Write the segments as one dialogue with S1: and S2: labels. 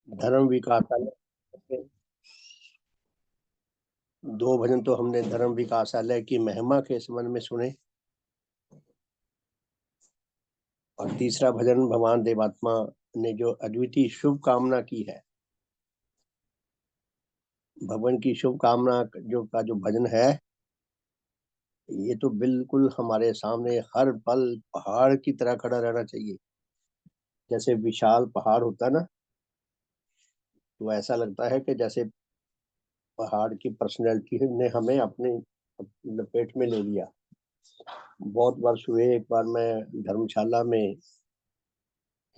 S1: धर्म विकासालय के दो भजन तो हमने धर्म विकासालय की महिमा के संबंध में सुने, और तीसरा भजन भगवान देवात्मा ने जो अद्वितीय शुभ कामना की है, भगवान की शुभ कामना जो भजन है, ये तो बिल्कुल हमारे सामने हर पल पहाड़ की तरह खड़ा रहना चाहिए। जैसे विशाल पहाड़ होता ना, तो ऐसा लगता है कि जैसे पहाड़ की पर्सनैलिटी ने हमें अपने लपेट में ले लिया। बहुत वर्ष हुए, एक बार मैं धर्मशाला में,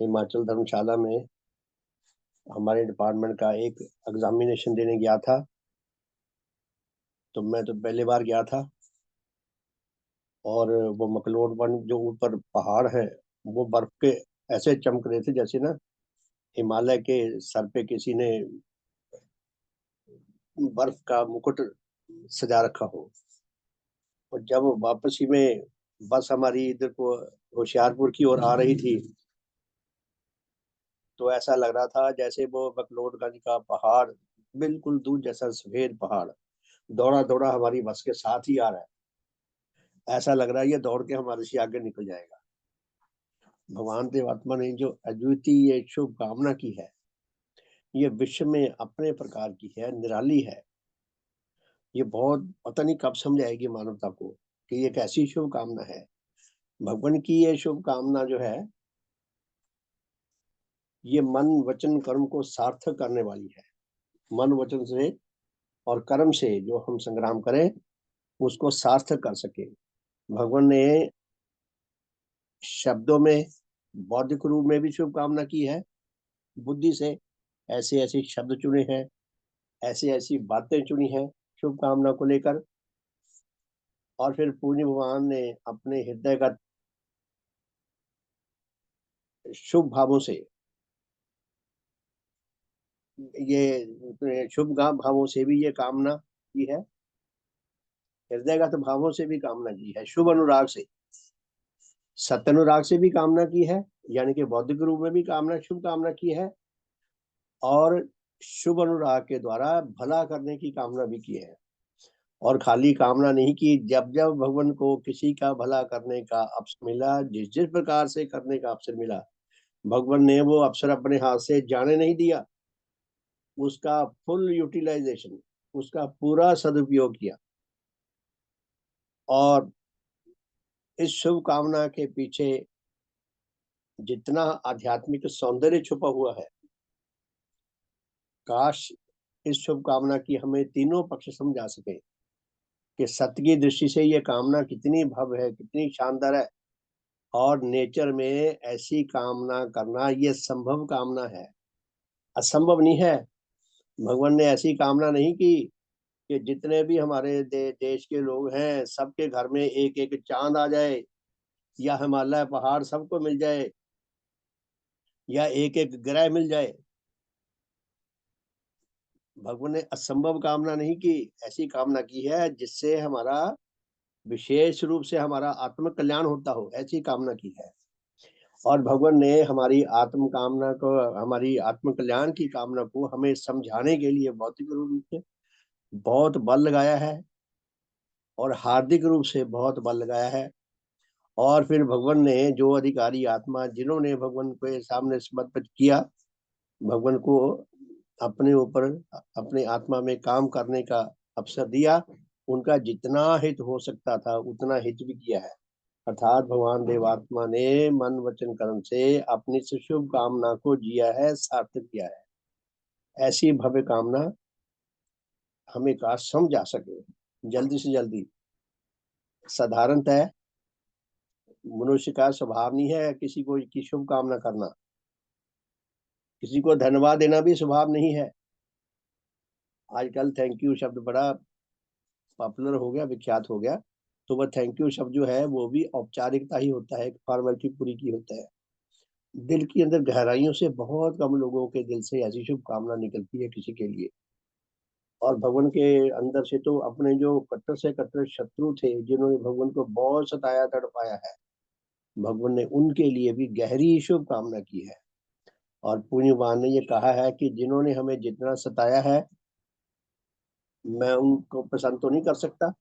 S1: हिमाचल धर्मशाला में हमारे डिपार्टमेंट का एक एग्जामिनेशन देने गया था। तो मैं तो पहली बार गया था, और वो मकलोडगंज जो ऊपर पहाड़ है, वो बर्फ के ऐसे चमक रहे थे जैसे ना हिमालय के सर पे किसी ने बर्फ का मुकुट सजा रखा हो। और जब वापसी में बस हमारी इधर को होशियारपुर की ओर आ रही थी, तो ऐसा लग रहा था जैसे वो मकलोडगंज का पहाड़ बिल्कुल दूर जैसा सफेद पहाड़ दौड़ा दौड़ा हमारी बस के साथ ही आ रहा है। ऐसा लग रहा है ये दौड़ के हमारे से आगे निकल जाएगा। भगवान देवात्मा ने जो अद्वितीय शुभ कामना की है, ये विश्व में अपने प्रकार की है, निराली है। ये बहुत पता नहीं कब समझ आएगी मानवता को कि ये कैसी शुभ कामना है। भगवान की ये शुभ कामना जो है, ये मन वचन कर्म को सार्थक करने वाली है। मन वचन से और कर्म से जो हम संग्राम करें, उसको सार्थक कर सके। भगवान ने शब्दों में, बौद्धिक रूप में भी शुभ कामना की है। बुद्धि से ऐसे ऐसे शब्द चुने हैं, ऐसी ऐसी बातें चुनी हैं शुभ कामना को लेकर। और फिर पूज्य भगवान ने अपने हृदय का शुभ भावों से, ये शुभ भावों से भी ये कामना की है। हृदयगत भावों से भी कामना की है, शुभ अनुराग से, सत्यानुराग से भी कामना की है, यानी कि बौद्धिक रूप में भी कामना, शुभ कामना की है। और शुभ अनुराग के द्वारा भला करने की कामना भी की है। और खाली कामना नहीं की, जब जब भगवान को किसी का भला करने का अवसर मिला, जिस जिस प्रकार से करने का अवसर मिला, भगवान ने वो अवसर अपने हाथ से जाने नहीं दिया। उसका फुल यूटिलाइजेशन, उसका पूरा सदुपयोग किया। और इस शुभ कामना के पीछे जितना आध्यात्मिक सौंदर्य छुपा हुआ है, काश इस शुभ कामना की हमें तीनों पक्ष समझा सके कि सत्य की दृष्टि से ये कामना कितनी भव्य है, कितनी शानदार है। और नेचर में ऐसी कामना करना ये संभव कामना है, असंभव नहीं है। भगवान ने ऐसी कामना नहीं की कि जितने भी हमारे देश के लोग हैं, सबके घर में एक एक चांद आ जाए, या हिमालय पहाड़ सबको मिल जाए, या एक एक ग्रह मिल जाए। भगवान ने असंभव कामना नहीं की, ऐसी कामना की है जिससे हमारा विशेष रूप से हमारा आत्म कल्याण होता हो, ऐसी कामना की है। और भगवान ने हमारी आत्म कामना को, हमारी आत्म कल्याण की कामना को हमें समझाने के लिए भौतिक रूप से बहुत बल लगाया है, और हार्दिक रूप से बहुत बल लगाया है। और फिर भगवान ने जो अधिकारी आत्मा, जिन्होंने भगवान के सामने समर्पित किया, भगवान को अपने ऊपर, अपने आत्मा में काम करने का अवसर दिया, उनका जितना हित हो सकता था उतना हित भी किया है। अर्थात भगवान देवात्मा ने मन वचन कर्म से अपनी शुभ कामना को जिया है, सार्थक किया है। ऐसी भव्य कामना हमें काश समझ आ सके जल्दी से जल्दी। साधारणतः मनुष्य का स्वभाव नहीं है किसी को की शुभ कामना करना, किसी को धन्यवाद देना भी स्वभाव नहीं है। आजकल थैंक यू शब्द बड़ा पॉपुलर हो गया, विख्यात हो गया। तो वह थैंक यू शब्द जो है वो भी औपचारिकता ही होता है, फॉर्मेलिटी पूरी की होता है। दिल के अंदर गहराइयों से बहुत कम लोगों के दिल से ऐसी शुभ कामना निकलती है किसी के लिए। और भगवान के अंदर से तो अपने जो कट्टर से कट्टर शत्रु थे, जिन्होंने भगवान को बहुत सताया तड़पाया है, भगवान ने उनके लिए भी गहरी शुभ कामना की है। और पुण्यवान ने ये कहा है कि जिन्होंने हमें जितना सताया है, मैं उनको पसंद तो नहीं कर सकता,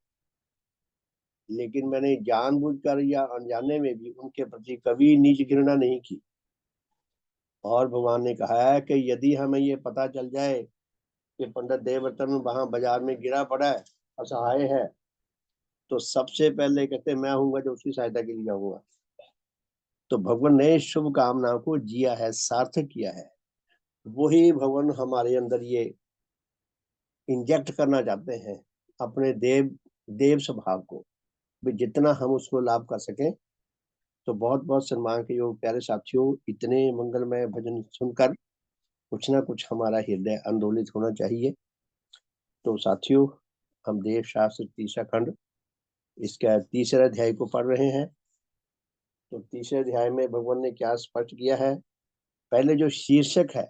S1: लेकिन मैंने जानबूझकर या अनजाने में भी उनके प्रति कभी नीच घृणा नहीं की। और भगवान ने कहा है कि यदि हमें ये पता चल जाए कि पंडित देवव्रतन वहां बाजार में गिरा पड़ा है, असहाय है, तो सबसे पहले कहते मैं हूँगा जो उसकी सहायता के लिए आऊंगा। तो भगवान ने शुभ कामनाओं को जिया है, सार्थक किया है। वही भगवान हमारे अंदर ये इंजेक्ट करना चाहते हैं, अपने देव देव स्वभाव को भी जितना हम उसको लाभ कर सकें। तो बहुत बहुत सम्मान के योग प्यारे साथियों, इतने मंगलमय भजन सुनकर कुछ ना कुछ हमारा हृदय आंदोलित होना चाहिए। तो साथियों, हम देव शास्त्र तीसरा खंड इसका तीसरे अध्याय को पढ़ रहे हैं। तो तीसरे अध्याय में भगवान ने क्या स्पष्ट किया है। पहले जो शीर्षक है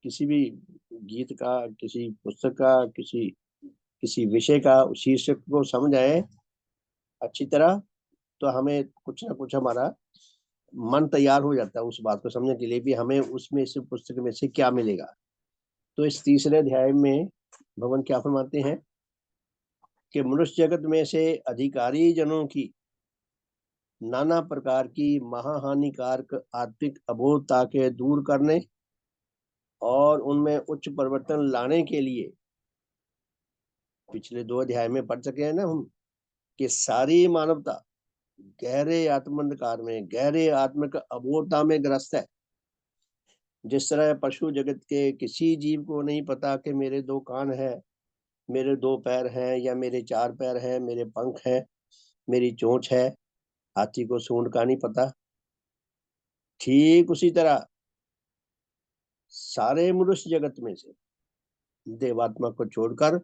S1: किसी भी गीत का, किसी पुस्तक का, किसी किसी विषय का शीर्षक को समझ आए अच्छी तरह, तो हमें कुछ ना कुछ हमारा मन तैयार हो जाता है उस बात को समझने के लिए भी हमें उसमें से पुस्तक में से क्या मिलेगा। तो इस तीसरे अध्याय में भगवान क्या फरमाते हैं कि मनुष्य जगत में से अधिकारी जनों की नाना प्रकार की महाहानिकारक आत्मिक अबोधता के दूर करने और उनमें उच्च परिवर्तन लाने के लिए, पिछले 2 अध्याय में पढ़ सके हैं ना हम, कि सारी मानवता गहरे आत्मंधकार में, गहरे आत्मिक अबोधता में ग्रस्त है। जिस तरह पशु जगत के किसी जीव को नहीं पता कि मेरे 2 कान हैं, मेरे 2 पैर हैं, या मेरे 4 पैर हैं, मेरे पंख हैं, मेरी चोंच है, हाथी को सूंड का नहीं पता। ठीक उसी तरह सारे मनुष्य जगत में से, देवात्मा को छोड़कर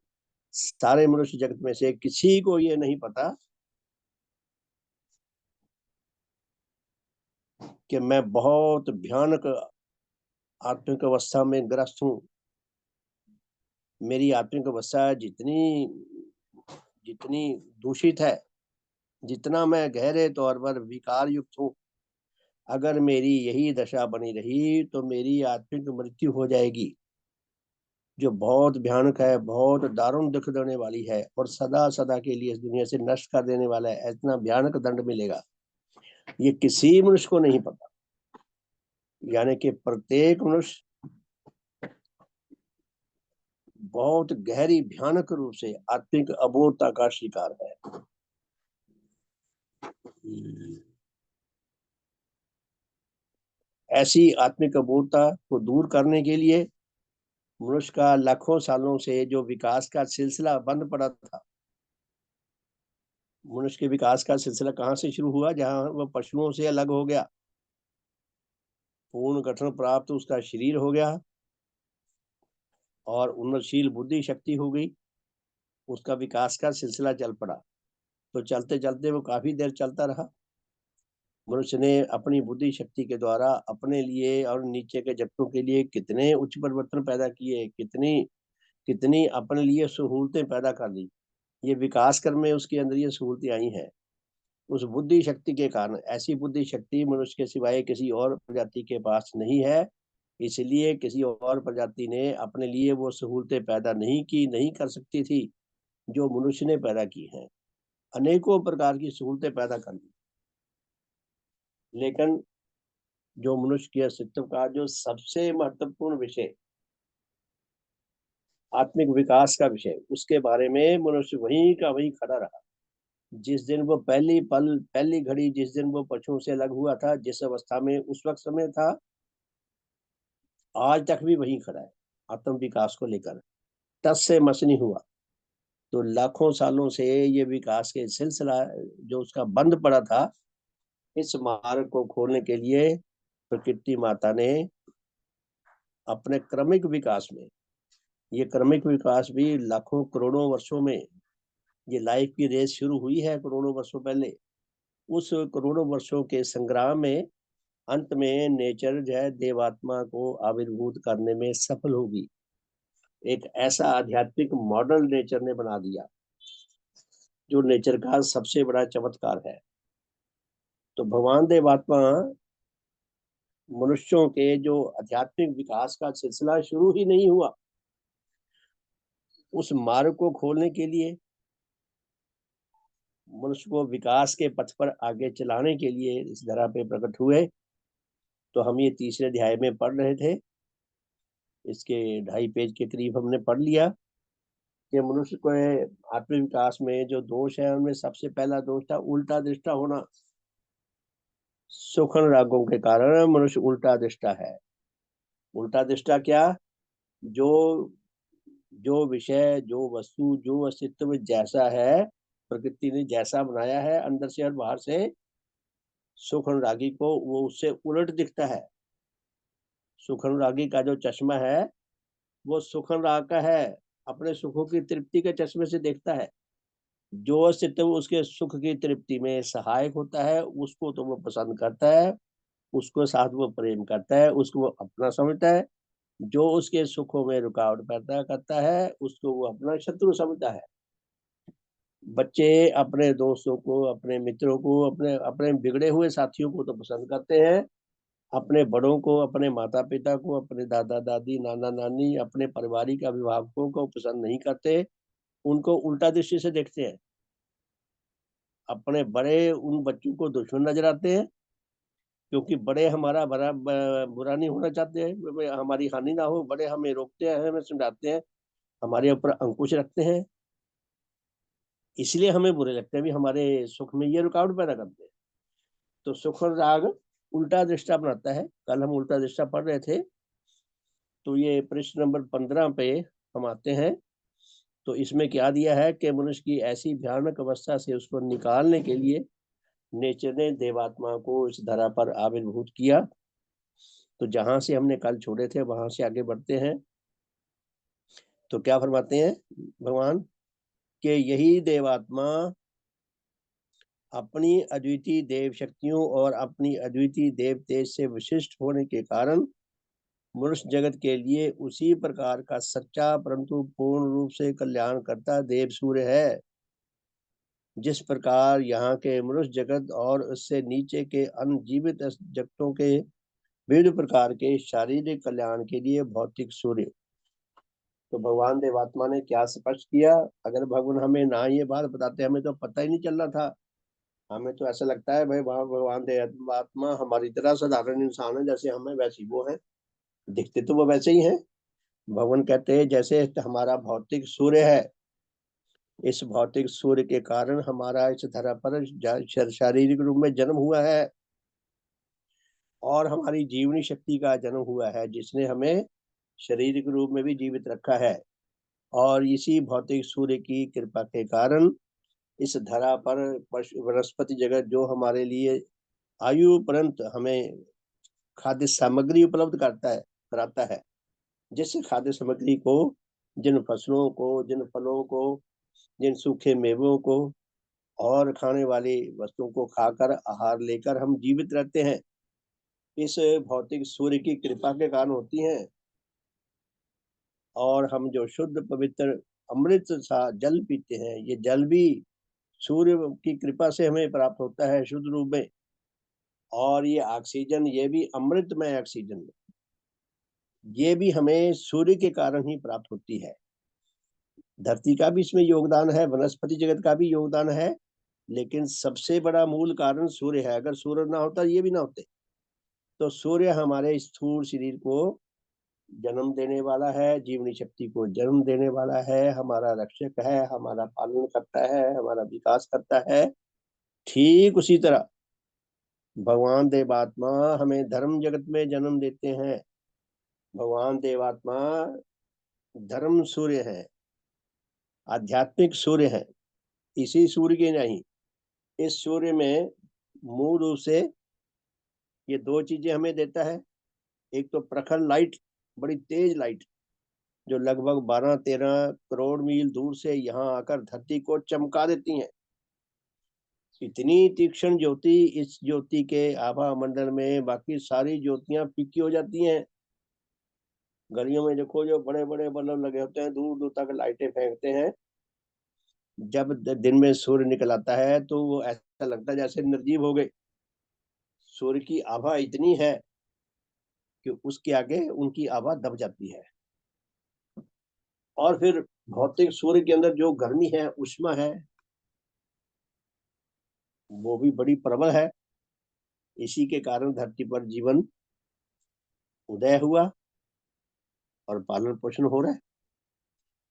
S1: सारे मनुष्य जगत में से किसी को ये नहीं पता कि मैं बहुत भयानक आत्मिक अवस्था में ग्रस्त हूँ। मेरी आत्मिक अवस्था जितनी जितनी दूषित है, जितना मैं गहरे तौर पर विकार युक्त हूँ, अगर मेरी यही दशा बनी रही तो मेरी आत्मिक मृत्यु हो जाएगी, जो बहुत भयानक है, बहुत दारुण दुख देने वाली है और सदा सदा के लिए इस दुनिया से नष्ट कर देने वाला है। इतना भयानक दंड मिलेगा, ये किसी मनुष्य को नहीं पता। यानी कि प्रत्येक मनुष्य बहुत गहरी भयानक रूप से आत्मिक अबोधता का शिकार है। ऐसी आत्मिक अबोधता को दूर करने के लिए मनुष्य का लाखों सालों से जो विकास का सिलसिला बंद पड़ा था, मनुष्य के विकास का सिलसिला कहाँ से शुरू हुआ, जहां वह पशुओं से अलग हो गया, पूर्ण गठन प्राप्त उसका शरीर हो गया और उन्नतशील बुद्धि शक्ति हो गई, उसका विकास का सिलसिला चल पड़ा। तो चलते चलते वो काफी देर चलता रहा। मनुष्य ने अपनी बुद्धि शक्ति के द्वारा अपने लिए और नीचे के जगतों के लिए कितने उच्च परिवर्तन पैदा किए, कितनी कितनी अपने लिए सहूलतें पैदा कर दी। ये विकास क्रम में उसके अंदर ये सहूलतें आई हैं उस बुद्धि शक्ति के कारण। ऐसी बुद्धि शक्ति मनुष्य के सिवाय किसी और प्रजाति के पास नहीं है, इसलिए किसी और प्रजाति ने अपने लिए वो सहूलतें पैदा नहीं की, नहीं कर सकती थी जो मनुष्य ने पैदा की हैं। अनेकों प्रकार की सहूलतें पैदा कर दी, लेकिन जो मनुष्य के अस्तित्व का जो सबसे महत्वपूर्ण विषय, आत्मिक विकास का विषय, उसके बारे में मनुष्य वहीं का वहीं खड़ा रहा। जिस दिन वो पहली घड़ी जिस दिन वो पशुओं से अलग हुआ था, जिस अवस्था में उस वक्त समय था, आज तक भी वहीं खड़ा है आत्म विकास को लेकर। टस से मस नहीं हुआ। तो लाखों सालों से ये विकास के सिलसिला जो उसका बंद पड़ा था, इस मार्ग को खोलने के लिए प्रकृति माता ने अपने क्रमिक विकास में, ये क्रमिक विकास भी लाखों करोड़ों वर्षों में, ये लाइफ की रेस शुरू हुई है करोड़ों वर्षों पहले। उस करोड़ों वर्षों के संग्राम में अंत में नेचर जो है देवात्मा को आविर्भूत करने में सफल होगी। एक ऐसा आध्यात्मिक मॉडल नेचर ने बना दिया जो नेचर का सबसे बड़ा चमत्कार है। तो भगवान देवात्मा मनुष्यों के जो आध्यात्मिक विकास का सिलसिला शुरू ही नहीं हुआ, उस मार्ग को खोलने के लिए, मनुष्य को विकास के पथ पर आगे चलाने के लिए इस धरा पे प्रकट हुए। तो हम ये तीसरे अध्याय में पढ़ रहे थे, इसके 2.5 पेज के करीब हमने पढ़ लिया कि मनुष्य को आत्मिक विकास में जो दोष है, उनमें सबसे पहला दोष था उल्टा दृष्टा होना। सूक्ष्म रागों के कारण मनुष्य उल्टा दृष्टा है। उल्टा दृष्टा क्या? जो जो विषय, जो वस्तु, जो अस्तित्व जैसा है, प्रकृति ने जैसा बनाया है अंदर से और बाहर से, सूक्ष्म रागी को वो उससे उलट दिखता है। सूक्ष्म रागी का जो चश्मा है वो सूक्ष्म राग का है, अपने सुखों की तृप्ति के चश्मे से देखता है। जो अस्तित्व उसके सुख की तृप्ति में सहायक होता है, उसको तो वो पसंद करता है, उसको साथ वो प्रेम करता है, उसको वो अपना समझता है। जो उसके सुखों में रुकावट पैदा करता है, उसको वो अपना शत्रु समझता है। बच्चे अपने दोस्तों को, अपने मित्रों को, अपने अपने बिगड़े हुए साथियों को तो पसंद करते हैं, अपने बड़ों को, अपने माता पिता को, अपने दादा दादी, नाना नानी, अपने पारिवारिक अभिभावकों को पसंद नहीं करते, उनको उल्टा दृष्टि से देखते हैं। अपने बड़े उन बच्चों को दुश्मन नजर आते हैं, क्योंकि बड़े हमारा बुरा नहीं होना चाहते हैं, हमारी हानि ना हो। बड़े हमें रोकते हैं, हमें समझाते हैं, हमारे ऊपर अंकुश रखते हैं, इसलिए हमें बुरे लगते हैं, भी हमारे सुख में ये रुकावट पैदा करते हैं। तो सुख और राग उल्टा दृष्टा बनाता है। कल हम उल्टा दृष्टा पढ़ रहे थे, तो ये पृष्ठ नंबर 15 पे हम आते हैं। तो इसमें क्या दिया है कि मनुष्य की ऐसी भयानक अवस्था से उसको निकालने के लिए नेचर ने देवात्मा को इस धरा पर आविर्भूत किया। तो जहां से हमने कल छोड़े थे वहां से आगे बढ़ते हैं। तो क्या फरमाते हैं भगवान कि यही देवात्मा अपनी अद्वितीय देव शक्तियों और अपनी अद्वितीय देव तेज से विशिष्ट होने के कारण मनुष्य जगत के लिए उसी प्रकार का सच्चा परंतु पूर्ण रूप से कल्याण करता देव सूर्य है, जिस प्रकार यहाँ के मनुष्य जगत और उससे नीचे के अन्य जीवित जगतों के विविध प्रकार के शारीरिक कल्याण के लिए भौतिक सूर्य। तो भगवान देवात्मा ने क्या स्पष्ट किया? अगर भगवान हमें ना ये बात बताते, हमें तो पता ही नहीं चल रहा था। हमें तो ऐसा लगता है भाई भगवान देवात्मा हमारी तरह साधारण इंसान है, जैसे हमें वैसे वो है, दिखते तो वो वैसे ही हैं। भगवान कहते हैं जैसे हमारा भौतिक सूर्य है, इस भौतिक सूर्य के कारण हमारा इस धरा पर शारीरिक रूप में जन्म हुआ है, और हमारी जीवनी शक्ति का जन्म हुआ है, जिसने हमें शारीरिक रूप में भी जीवित रखा है। और इसी भौतिक सूर्य की कृपा के कारण इस धरा पर वनस्पति जगत जो हमारे लिए आयु पर्यंत हमें खाद्य सामग्री उपलब्ध कराता है, जिस खाद्य सामग्री को, जिन फसलों को, जिन फलों को, जिन सूखे मेवों को और खाने वाली वस्तुओं को खाकर आहार लेकर हम जीवित रहते हैं, इस भौतिक सूर्य की कृपा के कारण होती हैं। और हम जो शुद्ध पवित्र अमृत सा जल पीते हैं, ये जल भी सूर्य की कृपा से हमें प्राप्त होता है शुद्ध रूप में। और ये ऑक्सीजन, ये भी अमृतमय ऑक्सीजन, ये भी हमें सूर्य के कारण ही प्राप्त होती है। धरती का भी इसमें योगदान है, वनस्पति जगत का भी योगदान है, लेकिन सबसे बड़ा मूल कारण सूर्य है। अगर सूर्य ना होता, ये भी ना होते। तो सूर्य हमारे स्थूल शरीर को जन्म देने वाला है, जीवनी शक्ति को जन्म देने वाला है, हमारा रक्षक है, हमारा पालन करता है, हमारा विकास करता है। ठीक उसी तरह भगवान देवात्मा हमें धर्म जगत में जन्म देते हैं। भगवान देवात्मा धर्म सूर्य है, आध्यात्मिक सूर्य है। इसी सूर्य के नहीं, इस सूर्य में मूल रूप से ये दो चीजें हमें देता है। एक तो प्रखर लाइट, बड़ी तेज लाइट, जो लगभग 12-13 करोड़ मील दूर से यहाँ आकर धरती को चमका देती हैं। इतनी तीक्ष्ण ज्योति, इस ज्योति के आभा मंडल में बाकी सारी ज्योतियां फीकी हो जाती हैं। गलियों में देखो, जो बड़े बड़े बल्ब लगे होते हैं, दूर दूर तक लाइटें फेंकते हैं, जब दिन में सूर्य निकल आता है तो वो ऐसा लगता है जैसे निर्जीव हो गए। सूर्य की आभा इतनी है कि उसके आगे उनकी आवाज दब जाती है। और फिर भौतिक सूर्य के अंदर जो गर्मी है, उष्मा है, वो भी बड़ी प्रबल है। इसी के कारण धरती पर जीवन उदय हुआ और पालन पोषण हो रहा है।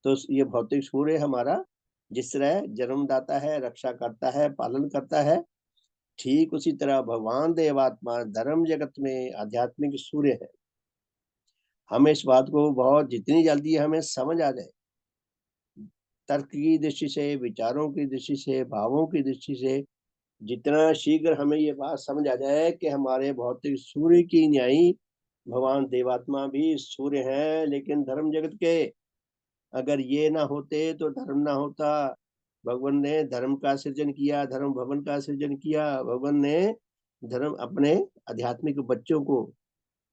S1: तो ये भौतिक सूर्य हमारा जिस तरह जन्मदाता है, रक्षा करता है, पालन करता है, ठीक उसी तरह भगवान देवात्मा धर्म जगत में आध्यात्मिक सूर्य है। हमें इस बात को बहुत जितनी जल्दी हमें समझ आ जाए, तर्क की दृष्टि से, विचारों की दृष्टि से, भावों की दृष्टि से, जितना शीघ्र हमें ये बात समझ आ जाए कि हमारे भौतिक सूर्य की न्यायी भगवान देवात्मा भी सूर्य हैं, लेकिन धर्म जगत के, अगर ये ना होते तो धर्म ना होता। भगवान ने धर्म का सृजन किया, धर्म भवन का सृजन किया। भगवान ने धर्म अपने आध्यात्मिक बच्चों को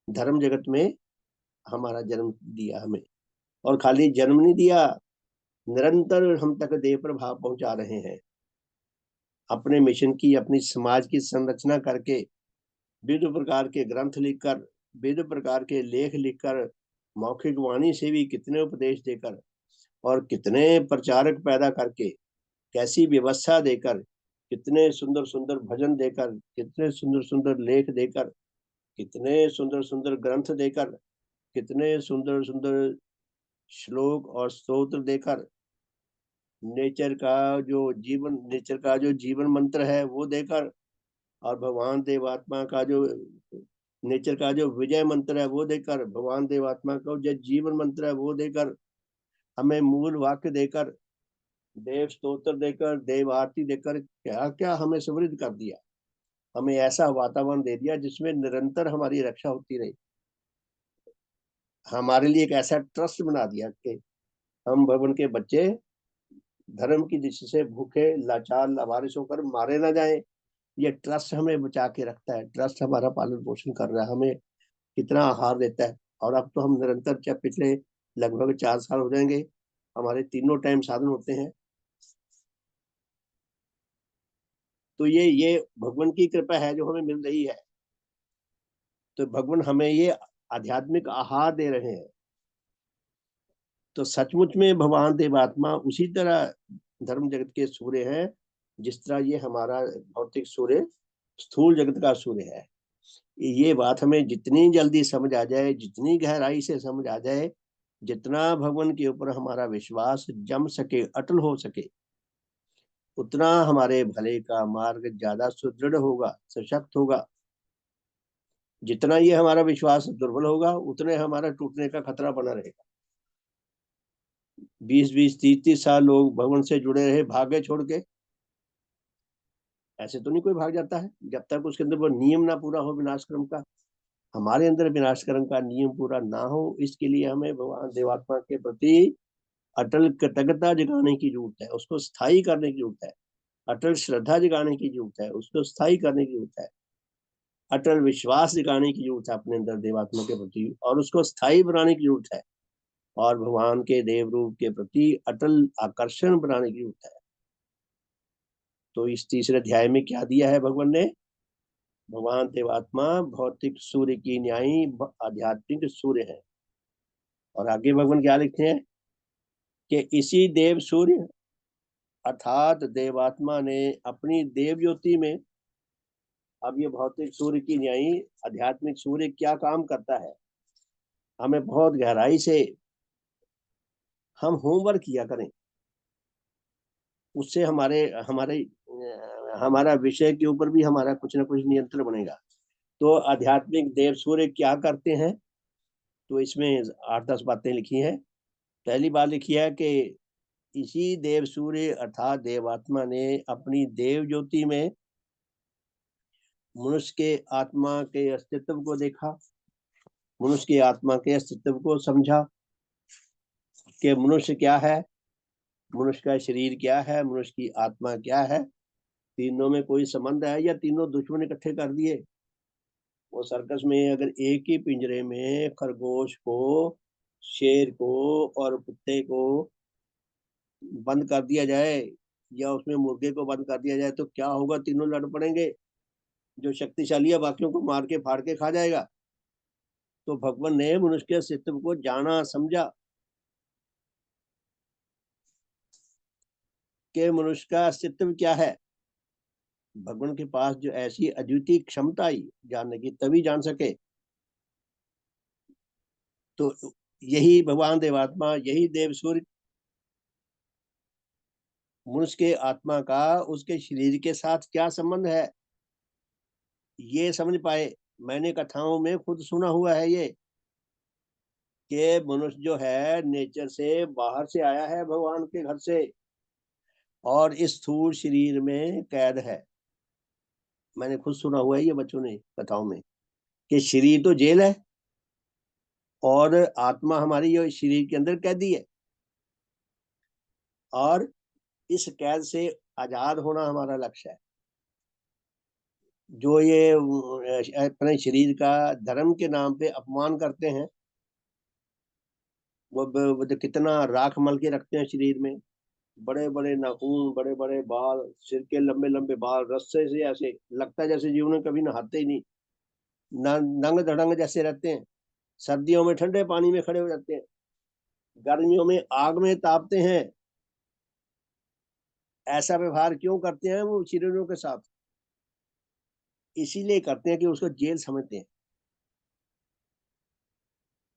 S1: धर्म जगत में हमारा जन्म दिया हमें, और खाली जन्म नहीं दिया, निरंतर हम तक देव प्रभाव पहुंचा रहे हैं। अपने मिशन की, अपनी समाज की संरचना करके, विविध प्रकार के ग्रंथ लिखकर, विविध प्रकार के लेख लिखकर, मौखिक वाणी से भी कितने उपदेश देकर, और कितने प्रचारक पैदा करके, कैसी व्यवस्था देकर, कितने सुंदर सुंदर भजन देकर, कितने सुंदर सुंदर लेख देकर, कितने सुंदर सुंदर ग्रंथ देकर, कितने सुंदर सुंदर श्लोक और स्तोत्र देकर, नेचर का जो जीवन मंत्र है वो देकर, और भगवान देवात्मा का जो नेचर का जो विजय मंत्र है वो देकर, भगवान देवात्मा का जो जीवन मंत्र है वो देकर, हमें मूल वाक्य देकर, देव स्तोत्र देकर, देव आरती देकर, क्या क्या हमें समृद्ध कर दिया। हमें ऐसा वातावरण दे दिया जिसमें निरंतर हमारी रक्षा होती रही। हमारे लिए एक ऐसा ट्रस्ट बना दिया कि हम भगवान के बच्चे धर्म की दृष्टि से भूखे, लाचार, लावारिस होकर मारे ना जाएं। ये ट्रस्ट हमें बचा के रखता है। ट्रस्ट हमारा पालन पोषण कर रहा है, हमें कितना आहार देता है। और अब तो हम निरंतर, जब पिछले लगभग 4 साल हो जाएंगे, हमारे तीनों टाइम साधन होते हैं। तो ये भगवान की कृपा है जो हमें मिल रही है। तो भगवान हमें ये आध्यात्मिक आहार दे रहे हैं। तो सचमुच में भगवान देवात्मा उसी तरह धर्म जगत के सूर्य हैं, जिस तरह ये हमारा भौतिक सूर्य स्थूल जगत का सूर्य है। ये बात हमें जितनी जल्दी समझ आ जाए, जितनी गहराई से समझ आ जाए, जितना भगवान के ऊपर हमारा विश्वास जम सके, अटल हो सके, उतना हमारे भले का मार्ग ज्यादा सुदृढ़ होगा, सशक्त होगा। जितना ये हमारा विश्वास दुर्बल होगा, उतने हमारा टूटने का खतरा बना रहेगा। 20-20, 30-30 साल लोग भगवान से जुड़े रहे, भागे छोड़ के। ऐसे तो नहीं कोई भाग जाता है जब तक उसके अंदर वो नियम ना पूरा हो विनाश क्रम का। हमारे अंदर विनाश क्रम का नियम पूरा ना हो, इसके लिए हमें भगवान देवात्मा के प्रति अटल कृतज्ञता जगाने की जरूरत है, उसको स्थायी करने की जरूरत है। अटल श्रद्धा जगाने की जरूरत है, उसको स्थायी करने की जरूरत है। अटल विश्वास जगाने की जरूरत है अपने अंदर देवात्मा के प्रति, और उसको स्थायी बनाने की जरूरत है। और भगवान के देव रूप के प्रति अटल आकर्षण बनाने की जरूरत है। तो इस तीसरे अध्याय में क्या दिया है भगवान ने? भगवान देवात्मा भौतिक सूर्य की न्यायी आध्यात्मिक सूर्य है। और आगे भगवान क्या लिखते हैं कि इसी देव सूर्य अर्थात देवात्मा ने अपनी देव ज्योति में, अब ये भौतिक सूर्य की न्यायी आध्यात्मिक सूर्य क्या काम करता है, हमें बहुत गहराई से हम होमवर्क किया करें। उससे हमारे हमारे हमारा विषय के ऊपर भी हमारा कुछ ना कुछ नियंत्रण बनेगा। तो आध्यात्मिक देव सूर्य क्या करते हैं? तो इसमें 8-10 बातें लिखी हैं। पहली बात लिखी है कि इसी देव सूर्य अर्थात देवात्मा ने अपनी देव ज्योति में मनुष्य के आत्मा के अस्तित्व को देखा, मनुष्य की आत्मा के अस्तित्व को समझा कि मनुष्य क्या है, मनुष्य का शरीर क्या है, मनुष्य की आत्मा क्या है, तीनों में कोई संबंध है या तीनों दुश्मन इकट्ठे कर दिए। वो सर्कस में अगर एक ही पिंजरे में खरगोश को, शेर को और कुत्ते को बंद कर दिया जाए, या उसमें मुर्गे को बंद कर दिया जाए, तो क्या होगा? तीनों लड़ पड़ेंगे। जो शक्तिशाली है बाकियों को मार के फाड़ के खा जाएगा। तो भगवान ने मनुष्य के अस्तित्व को जाना समझा कि मनुष्य का अस्तित्व क्या है। भगवान के पास जो ऐसी अद्वितीय क्षमता आई जानने की, तभी जान सके। तो यही भगवान देवात्मा, यही देव सूर्य मनुष्य के आत्मा का उसके शरीर के साथ क्या संबंध है, ये समझ पाए। मैंने कथाओं में खुद सुना हुआ है ये, कि मनुष्य जो है नेचर से बाहर से आया है, भगवान के घर से, और इस स्थूल शरीर में कैद है। मैंने खुद सुना हुआ है ये बच्चों ने कथाओं में, कि शरीर तो जेल है और आत्मा हमारी जो शरीर के अंदर कैदी है, और इस कैद से आजाद होना हमारा लक्ष्य है। जो ये अपने शरीर का धर्म के नाम पे अपमान करते हैं, वो कितना राख मल के रखते हैं शरीर में, बड़े बड़े नाखून, बड़े बड़े बाल, सिर के लंबे लंबे बाल, रस्से से ऐसे लगता है जैसे जीवन में कभी नहाते ही नहीं, नंग धड़ंग जैसे रहते हैं। सर्दियों में ठंडे पानी में खड़े हो जाते हैं, गर्मियों में आग में तापते हैं। ऐसा व्यवहार क्यों करते हैं वो शरीरों के साथ? इसीलिए करते हैं कि उसको जेल समझते हैं।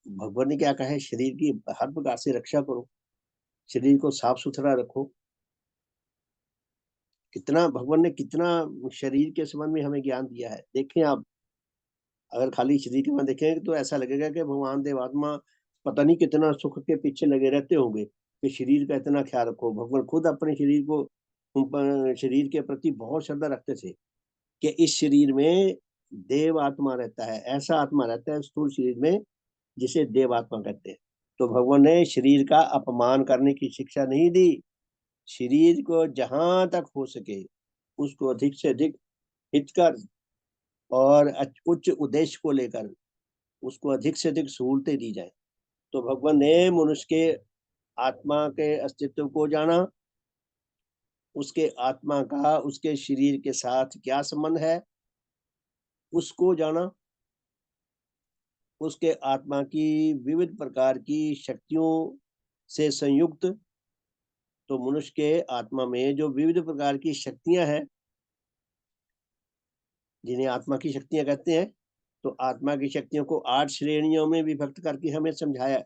S1: भगवान ने क्या कहा है, शरीर की हर प्रकार से रक्षा करो, शरीर को साफ सुथरा रखो। कितना भगवान ने कितना शरीर के संबंध में हमें ज्ञान दिया है। देखें आप, अगर खाली शरीर के में देखेंगे तो ऐसा लगेगा कि भगवान देवात्मा पता नहीं कितना सुख के पीछे लगे रहते होंगे कि शरीर का इतना ख्याल रखो। भगवान खुद अपने शरीर को, शरीर के प्रति बहुत श्रद्धा रखते थे कि इस शरीर में देव आत्मा रहता है, ऐसा आत्मा रहता है स्थूल शरीर में जिसे देव आत्मा कहते हैं। तो भगवान ने शरीर का अपमान करने की शिक्षा नहीं दी। शरीर को जहां तक हो सके उसको अधिक से अधिक हितकर और उच्च उद्देश्य को लेकर उसको अधिक से अधिक सहूलतें दी जाए। तो भगवान ने मनुष्य के आत्मा के अस्तित्व को जाना, उसके आत्मा का उसके शरीर के साथ क्या संबंध है उसको जाना, उसके आत्मा की विविध प्रकार की शक्तियों से संयुक्त। तो मनुष्य के आत्मा में जो विविध प्रकार की शक्तियां हैं, जिन्हें आत्मा की शक्तियां कहते हैं, तो आत्मा की शक्तियों को 8 श्रेणियों में विभक्त करके हमें समझाया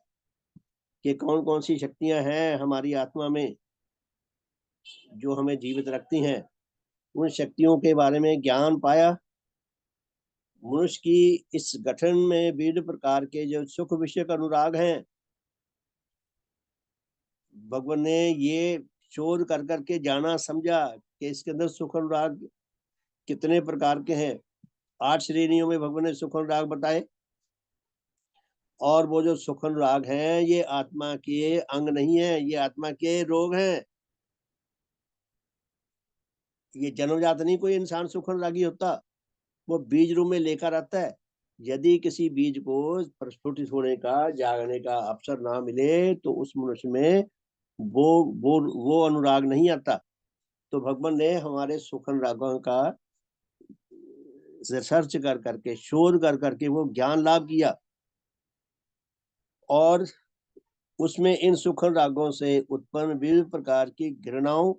S1: कि कौन कौन सी शक्तियां हैं हमारी आत्मा में जो हमें जीवित रखती हैं। उन शक्तियों के बारे में ज्ञान पाया। मनुष्य की इस गठन में विविध प्रकार के जो सुख विषय का अनुराग हैं, भगवान ने ये शोध कर करके जाना समझा कि इसके अंदर सुख अनुराग कितने प्रकार के हैं। 8 श्रेणियों में भगवान ने सुख अनुराग बताए, और वो जो सुख अनुराग हैं ये आत्मा के अंग नहीं है, ये आत्मा के रोग हैं। ये जन्मजात नहीं कोई इंसान सुख अनुरागी होता, वो बीज रूप में लेकर आता है। यदि किसी बीज को प्रस्फुटित होने का, जागने का अवसर ना मिले तो उस मनुष्य में वो वो अनुराग नहीं आता। तो भगवान ने हमारे सुख अनुरागों का रिसर्च कर करके, शोध कर करके वो ज्ञान लाभ किया, और उसमें इन सुख अनुरागों से उत्पन्न विविध प्रकार की घृणाओं,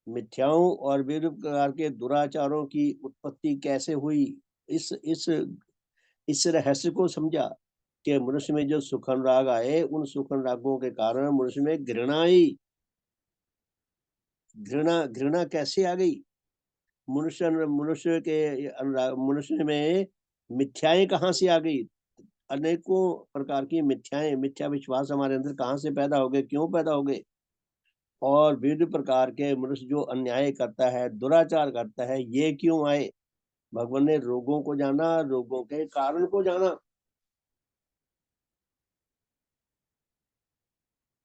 S1: मिथ्याओं और विविध प्रकार के दुराचारों की उत्पत्ति कैसे हुई, इस इस इस रहस्य को समझा कि मनुष्य में जो सुख अनुराग आए, उन सुख अनुरागों के कारण मनुष्य में घृणा आई। घृणा घृणा कैसे आ गई? मनुष्य मनुष्य के अनुराग, मनुष्य में मिथ्याएं कहाँ से आ गई? अनेकों प्रकार की मिथ्याएं, मिथ्या विश्वास हमारे अंदर कहाँ से पैदा हो गए, क्यों पैदा हो गए? और विविध प्रकार के मनुष्य जो अन्याय करता है, दुराचार करता है, ये क्यों आए? भगवान ने रोगों को जाना, रोगों के कारण को जाना।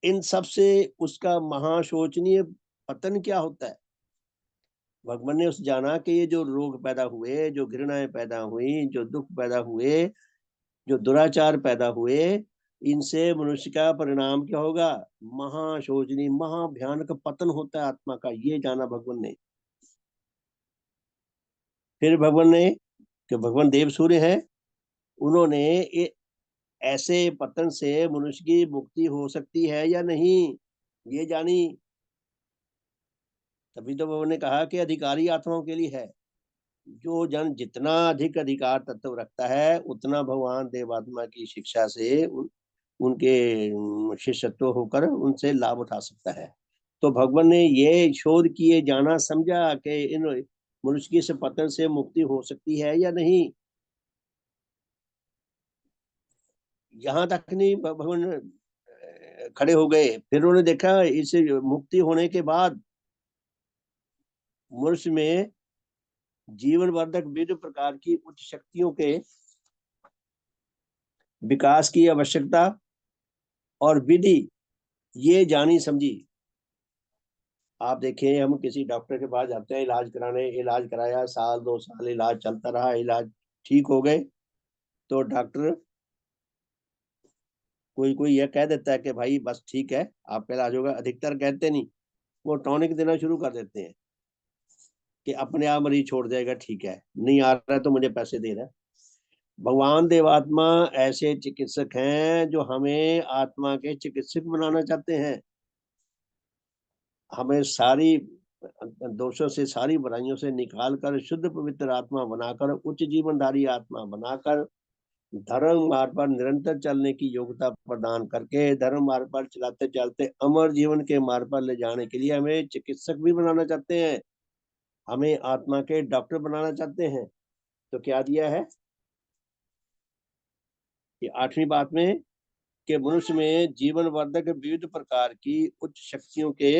S1: इन सब से उसका महाशोचनीय पतन क्या होता है? भगवान ने उस जाना कि ये जो रोग पैदा हुए, जो घृणाएं पैदा हुई, जो दुख पैदा हुए, जो दुराचार पैदा हुए, इनसे मनुष्य का परिणाम क्या होगा? महाशोचनीय, महाभयानक पतन होता है आत्मा का, ये जाना भगवान ने। फिर भगवान ने, कि भगवान देव सूर्य है, उन्होंने ऐसे पतन से मनुष्य की मुक्ति हो सकती है या नहीं, ये जानी। तभी तो उन्होंने कहा कि अधिकारी आत्माओं के लिए है। जो जन जितना अधिक अधिकार तत्व रखता है, उतना भगवान देवात्मा की शिक्षा से उनके शिष्यत्व होकर उनसे लाभ उठा सकता है। तो भगवान ने ये शोध किए जाना समझा कि इन मनुष्य की इस पतन से मुक्ति हो सकती है या नहीं। यहाँ तक नहीं भगवान खड़े हो गए, फिर उन्होंने देखा इस मुक्ति होने के बाद मनुष्य में जीवन वर्धक विविध प्रकार की उच्च शक्तियों के विकास की आवश्यकता और विधि ये जानी समझी। आप देखें, हम किसी डॉक्टर के पास जाते हैं इलाज कराने, इलाज कराया, साल 2 साल इलाज चलता रहा, इलाज ठीक हो गए, तो डॉक्टर कोई कोई यह कह देता है कि भाई बस ठीक है, आपका इलाज होगा। अधिकतर कहते नहीं, वो टॉनिक देना शुरू कर देते हैं कि अपने आप मरीज छोड़ जाएगा, ठीक है, नहीं आ रहा है तो मुझे पैसे दे रहा है। भगवान देवात्मा ऐसे चिकित्सक हैं जो हमें आत्मा के चिकित्सक बनाना चाहते हैं। हमें सारी दोषों से, सारी बुराइयों से निकाल कर शुद्ध पवित्र आत्मा बनाकर, उच्च जीवनधारी आत्मा बनाकर, धर्म मार्ग पर निरंतर चलने की योग्यता प्रदान करके, धर्म मार्ग पर चलाते चलते अमर जीवन के मार्ग पर ले जाने के लिए हमें चिकित्सक भी बनाना चाहते हैं, हमें आत्मा के डॉक्टर बनाना चाहते हैं। तो क्या दिया है कि 8वीं बात में कि मनुष्य में जीवन वर्धक विविध प्रकार की उच्च शक्तियों के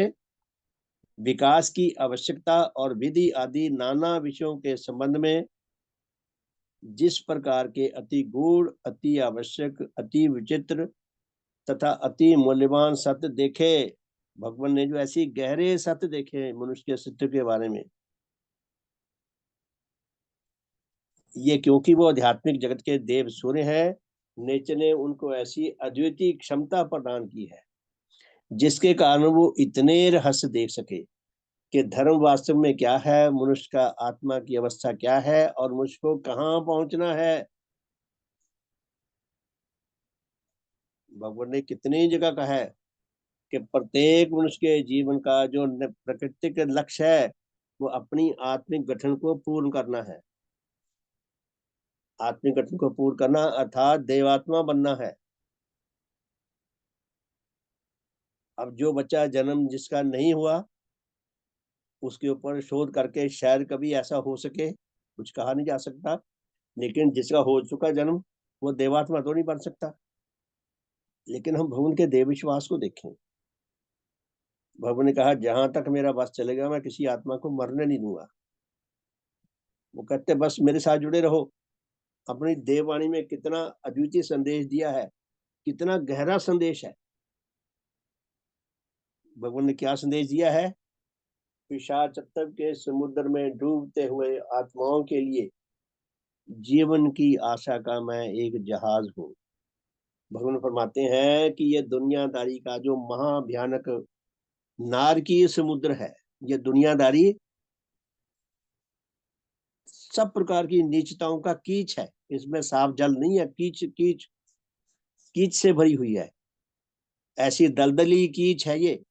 S1: विकास की आवश्यकता और विधि आदि नाना विषयों के संबंध में जिस प्रकार के अति गूढ़, अति आवश्यक, अति विचित्र तथा अति मूल्यवान सत्य देखे, भगवान ने जो ऐसी गहरे सत्य देखे मनुष्य के अस्तित्व के बारे में, ये क्योंकि वो आध्यात्मिक जगत के देव सूर्य हैं, नेचर ने उनको ऐसी अद्वितीय क्षमता प्रदान की है जिसके कारण वो इतने रहस्य देख सके कि धर्म वास्तव में क्या है, मनुष्य का आत्मा की अवस्था क्या है और मनुष्य को कहाँ पहुंचना है। भगवान ने कितनी जगह कहा है कि प्रत्येक मनुष्य के जीवन का जो प्राकृतिक लक्ष्य है वो अपनी आत्मिक गठन को पूर्ण करना है। आत्मिक गठन को पूर्ण करना अर्थात देवात्मा बनना है। अब जो बच्चा जन्म जिसका नहीं हुआ, उसके ऊपर शोध करके शायद कभी ऐसा हो सके, कुछ कहा नहीं जा सकता, लेकिन जिसका हो चुका जन्म वो देवात्मा तो नहीं बन सकता। लेकिन हम भगवान के देव विश्वास को देखें, भगवान ने कहा जहां तक मेरा बस चलेगा मैं किसी आत्मा को मरने नहीं दूंगा। वो कहते बस मेरे साथ जुड़े रहो। अपनी देववाणी में कितना अद्वितीय संदेश दिया है, कितना गहरा संदेश है। भगवान ने क्या संदेश दिया है? पिशाचत्व के समुद्र में डूबते हुए आत्माओं के लिए जीवन की आशा का मैं एक जहाज हूँ। भगवान फरमाते हैं कि ये दुनियादारी का जो महाभयानक नारकीय समुद्र है, ये दुनियादारी सब प्रकार की नीचताओं का कीच है। इसमें साफ जल नहीं है, कीच कीच कीच से भरी हुई है, ऐसी दलदली कीच है ये।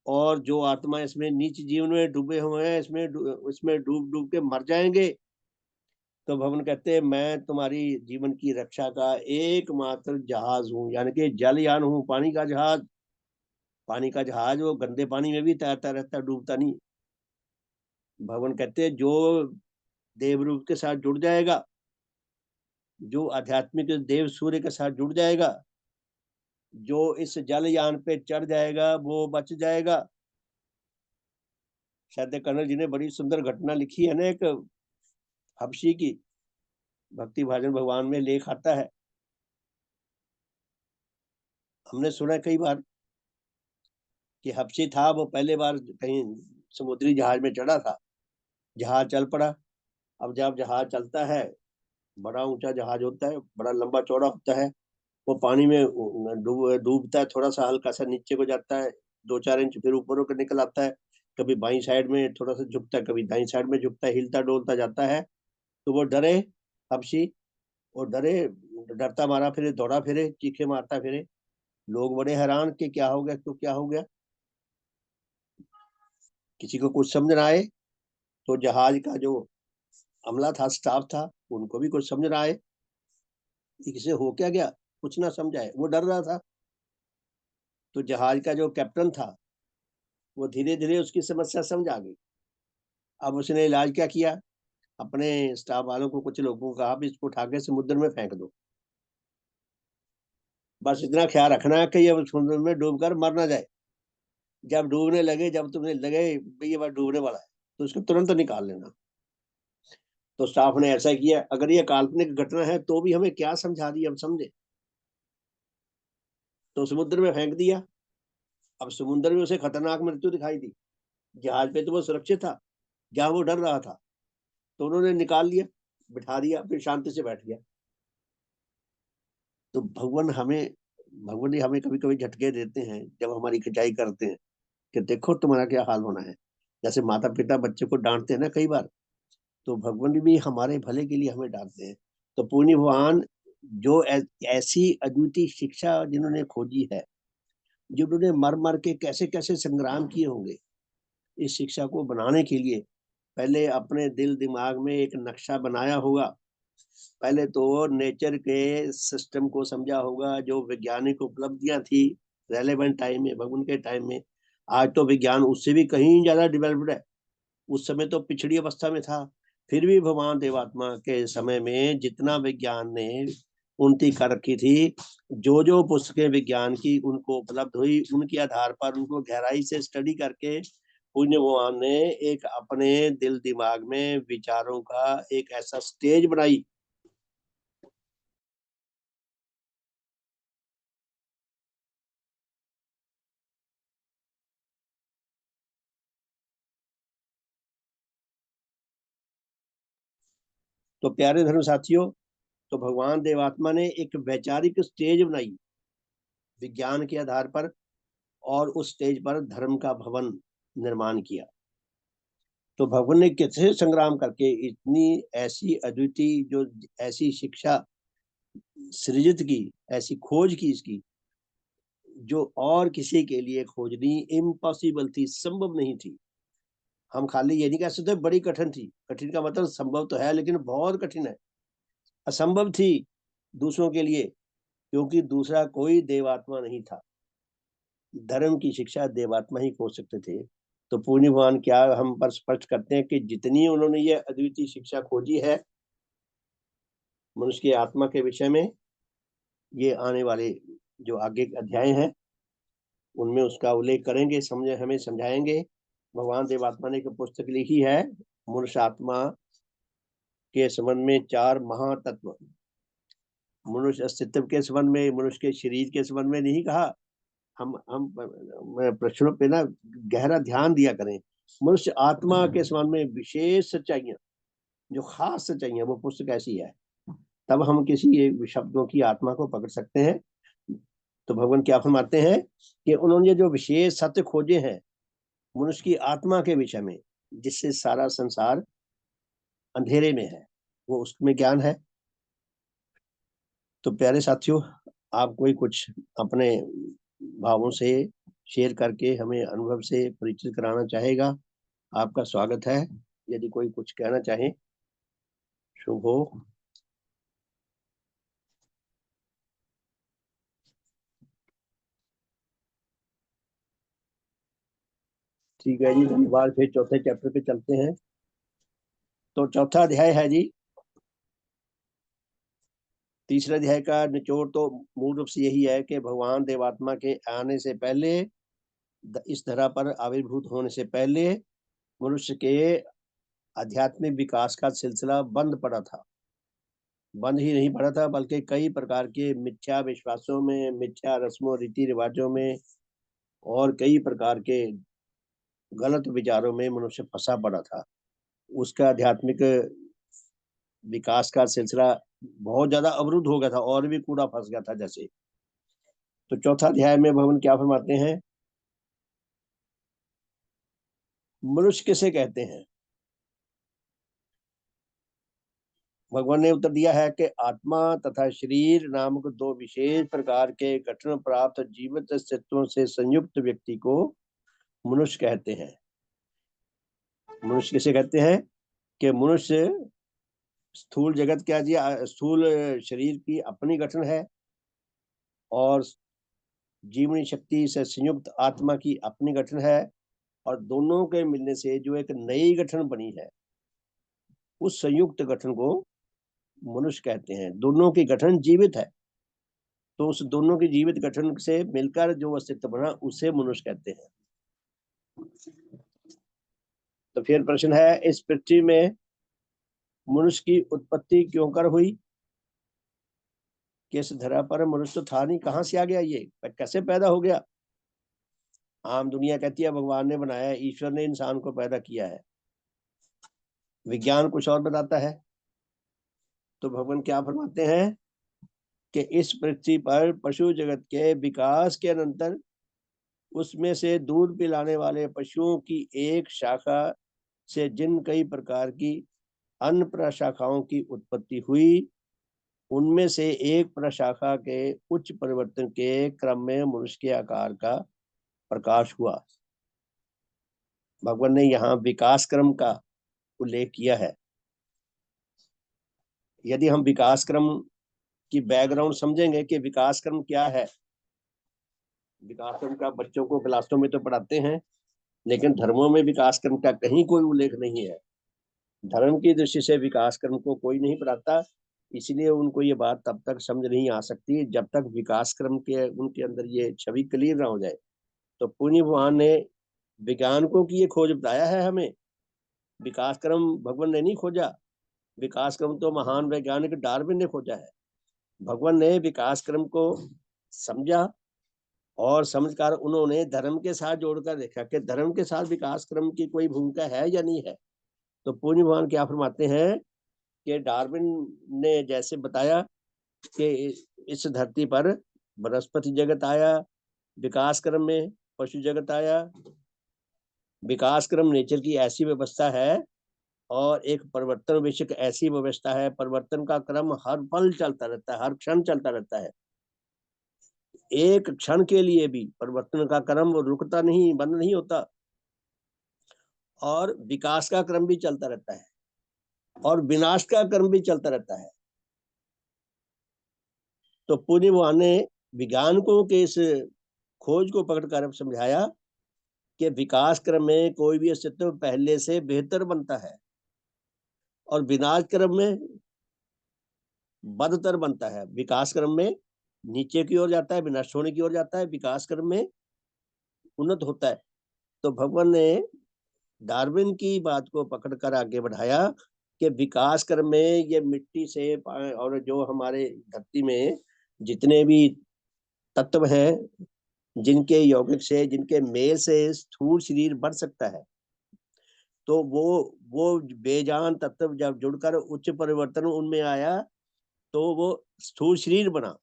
S1: और जो आत्मा इसमें नीच जीवन में डूबे हुए हैं, इसमें डूब डूब के मर जाएंगे। तो भगवान कहते हैं मैं तुम्हारी जीवन की रक्षा का एकमात्र जहाज हूँ, यानी कि जलयान हूँ, पानी का जहाज। पानी का जहाज वो गंदे पानी में भी तैरता रहता, डूबता नहीं। भगवान कहते हैं जो देवरूप के साथ जुड़ जाएगा, जो आध्यात्मिक देव सूर्य के साथ जुड़ जाएगा, जो इस जलयान पे चढ़ जाएगा वो बच जाएगा। शायद कर्नल जी ने बड़ी सुंदर घटना लिखी है ना, एक हबशी की, भक्ति भाजन भगवान में लेख आता है। हमने सुना कई बार कि हबशी था, वो पहले बार कहीं समुद्री जहाज में चढ़ा था, जहाज चल पड़ा। अब जब जहाज चलता है, बड़ा ऊंचा जहाज होता है, बड़ा लंबा चौड़ा होता है, वो पानी में डूबता है, थोड़ा सा हल्का सा नीचे को जाता है, 2-4 इंच, फिर ऊपर होकर निकल आता है। कभी बाई साइड में थोड़ा सा झुकता है, कभी दाई साइड में झुकता है, हिलता डोलता जाता है। तो वो डरे हबशी, और डरे डरता मारा फिरे, दौड़ा फिरे, चीखे मारता फिरे। लोग बड़े हैरान कि क्या हो गया, तो क्या हो गया। किसी को कुछ समझ ना आए तो जहाज का जो अमला था, स्टाफ था, उनको भी कुछ समझ ना आए कि किसे हो क्या गया, कुछ ना समझ आए, वो डर रहा था। तो जहाज का जो कैप्टन था वो धीरे धीरे उसकी समस्या समझ आ गई। अब उसने इलाज क्या किया, अपने स्टाफ वालों को, कुछ लोगों को कहा भी इसको उठा के समुद्र में फेंक दो। बस इतना ख्याल रखना है कि ये समुद्र में डूबकर मर ना जाए। जब डूबने लगे, जब तुम्हें लगे भाई ये बार डूबने वाला है, तो उसको तुरंत निकाल लेना। तो स्टाफ ने ऐसा किया। अगर ये काल्पनिक घटना है तो भी हमें क्या समझा दी, हम समझे। तो समुद्र में फेंक दिया। अब समुद्र में उसे खतरनाक मृत्यु दिखाई दी। जहाज पे तो वो सुरक्षित था, जहां वो डर रहा था। तो उन्होंने निकाल लिया, बिठा दिया, फिर शांति से बैठ गया। तो भगवान जी हमें कभी कभी झटके देते हैं जब हमारी खिंचाई करते हैं कि देखो तुम्हारा क्या हाल होना है। जैसे माता पिता बच्चे को डांटते हैं ना कई बार, तो भगवान जी भी हमारे भले के लिए हमें डांटते हैं। तो पुण्य भगवान जो ऐसी अद्वितीय शिक्षा जिन्होंने खोजी है, जिन्होंने मर मर के कैसे कैसे संग्राम किए होंगे इस शिक्षा को बनाने के लिए, पहले अपने दिल दिमाग में एक नक्शा बनाया होगा। पहले तो नेचर के सिस्टम को समझा होगा, जो वैज्ञानिक उपलब्धियां थी रेलेवेंट टाइम में, भगवान के टाइम में। आज तो विज्ञान उससे भी कहीं ज्यादा डेवलप्ड है, उस समय तो पिछड़ी अवस्था में था। फिर भी भगवान देवात्मा के समय में जितना विज्ञान ने उन्नति कर रखी थी, जो जो पुस्तकें विज्ञान की उनको उपलब्ध हुई, उनके आधार पर उनको गहराई से स्टडी करके पुण्य भगवान ने एक अपने दिल दिमाग में विचारों का एक ऐसा स्टेज बनाई। तो प्यारे धर्म साथियों, तो भगवान देवात्मा ने एक वैचारिक स्टेज बनाई विज्ञान के आधार पर, और उस स्टेज पर धर्म का भवन निर्माण किया। तो भगवान ने कैसे संग्राम करके इतनी ऐसी अद्वितीय जो ऐसी शिक्षा सृजित की, ऐसी खोज की इसकी, जो और किसी के लिए खोजनी इम्पॉसिबल थी, संभव नहीं थी। हम खाली ये नहीं कह सकते बड़ी कठिन थी, कठिन का मतलब संभव तो है लेकिन बहुत कठिन है, असंभव थी दूसरों के लिए, क्योंकि दूसरा कोई देवात्मा नहीं था। धर्म की शिक्षा देवात्मा ही खोज सकते थे। तो पूर्णी भगवान क्या हम पर स्पष्ट करते हैं कि जितनी उन्होंने ये अद्वितीय शिक्षा खोजी है मनुष्य की आत्मा के विषय में, ये आने वाले जो आगे अध्याय हैं उनमें उसका उल्लेख करेंगे, समझे, हमें समझाएंगे। भगवान देवात्मा ने एक पुस्तक लिखी है मनुष्य आत्मा के संबंध में, चार महातत्व। मनुष्य अस्तित्व के संबंध में, मनुष्य के शरीर के संबंध में नहीं कहा। हम प्रश्नों पे ना गहरा ध्यान दिया करें। मनुष्य आत्मा के संबंध में विशेष सच्चाइयां, जो खास सच्चाइयां, वो पुस्तक ऐसी है। तब हम किसी शब्दों की आत्मा को पकड़ सकते हैं। तो भगवान क्या फरमाते हैं कि उन्होंने जो विशेष सत्य खोजे हैं मनुष्य की आत्मा के विषय में, जिससे सारा संसार अंधेरे में है, वो उसमें ज्ञान है। तो प्यारे साथियों, आप कोई कुछ अपने भावों से शेयर करके हमें अनुभव से परिचित कराना चाहेगा, आपका स्वागत है। यदि कोई कुछ कहना चाहे, शुभ हो। ठीक है जी, धन्यवाद। फिर चौथे चैप्टर पे चलते हैं। तो चौथा अध्याय है जी, तीसरे अध्याय का निचोड़ तो मूल रूप से यही है कि भगवान देवात्मा के आने से पहले, इस धरा पर आविर्भूत होने से पहले, मनुष्य के आध्यात्मिक विकास का सिलसिला बंद पड़ा था। बंद ही नहीं पड़ा था बल्कि कई प्रकार के मिथ्या विश्वासों में, मिथ्या रस्मों रीति रिवाजों में, और कई प्रकार के गलत विचारों में मनुष्य फंसा पड़ा था। उसका आध्यात्मिक विकास का सिलसिला बहुत ज्यादा अवरुद्ध हो गया था, और भी कूड़ा फंस गया था जैसे। तो चौथा अध्याय में भगवान क्या फरमाते हैं, मनुष्य किसे कहते हैं। भगवान ने उत्तर दिया है कि आत्मा तथा शरीर नामक दो विशेष प्रकार के गठन प्राप्त जीवित अस्तित्वों से संयुक्त व्यक्ति को मनुष्य कहते हैं। मनुष्य किसे कहते हैं? कि मनुष्य स्थूल जगत क्या दिया, स्थूल शरीर की अपनी गठन है और जीवनी शक्ति से संयुक्त आत्मा की अपनी गठन है, और दोनों के मिलने से जो एक नई गठन बनी है, उस संयुक्त गठन को मनुष्य कहते हैं। दोनों की गठन जीवित है, तो उस दोनों की जीवित गठन से मिलकर जो अस्तित्व बना उसे मनुष्य कहते हैं। तो फिर प्रश्न है, इस पृथ्वी में मनुष्य की उत्पत्ति क्यों कर हुई? किस धरा पर मनुष्य था नहीं, कहां से आ गया, ये कैसे पैदा हो गया? आम दुनिया कहती है भगवान ने बनाया है, ईश्वर ने इंसान को पैदा किया है। विज्ञान कुछ और बताता है। तो भगवान क्या फरमाते हैं कि इस पृथ्वी पर पशु जगत के विकास के अनंतर उसमें से दूध पिलाने वाले पशुओं की एक शाखा से जिन कई प्रकार की अन्य प्रशाखाओं की उत्पत्ति हुई, उनमें से एक प्रशाखा के उच्च परिवर्तन के क्रम में मनुष्य के आकार का प्रकाश हुआ। भगवान ने यहाँ विकास क्रम का उल्लेख किया है। यदि हम विकास क्रम की बैकग्राउंड समझेंगे कि विकास क्रम क्या है, विकास क्रम का बच्चों को क्लासों में तो पढ़ाते हैं, लेकिन धर्मों में विकास क्रम का कहीं कोई उल्लेख नहीं है। धर्म की दृष्टि से विकास क्रम को कोई नहीं पढ़ाता, इसलिए उनको ये बात तब तक समझ नहीं आ सकती जब तक विकास क्रम के उनके अंदर ये छवि क्लियर ना हो जाए। तो पुण्य भगवान ने वैज्ञानिकों की ये खोज बताया है हमें, विकास क्रम भगवान ने नहीं खोजा। विकास क्रम तो महान वैज्ञानिक डार्विन ने खोजा है। भगवान ने विकास क्रम को समझा और समझकर उन्होंने धर्म के साथ जोड़कर देखा कि धर्म के साथ विकास क्रम की कोई भूमिका है या नहीं है। तो पुण्य भगवान क्या फरमाते हैं कि डार्विन ने जैसे बताया कि इस धरती पर वनस्पति जगत आया, विकास क्रम में पशु जगत आया। विकास क्रम नेचर की ऐसी व्यवस्था है और एक परिवर्तन विषयक ऐसी व्यवस्था है, परिवर्तन का क्रम हर पल चलता रहता है, हर क्षण चलता रहता है। एक क्षण के लिए भी परिवर्तन का क्रम वो रुकता नहीं, बंद नहीं होता, और विकास का क्रम भी चलता रहता है और विनाश का क्रम भी चलता रहता है। तो पुण्य भगवान ने वैज्ञानिकों के इस खोज को पकड़कर समझाया कि विकास क्रम में कोई भी अस्तित्व पहले से बेहतर बनता है और विनाश क्रम में बदतर बनता है। विकास क्रम में नीचे की ओर जाता है, विनाश होने की ओर जाता है, विकास क्रम में उन्नत होता है। तो भगवान ने डार्विन की बात को पकड़कर आगे बढ़ाया कि विकास क्रम में ये मिट्टी से और जो हमारे धरती में जितने भी तत्व हैं, जिनके यौगिक से, जिनके मेल से स्थूल शरीर बढ़ सकता है, तो वो बेजान तत्व जब जुड़कर उच्च परिवर्तन उनमें आया तो वो स्थूल शरीर बना।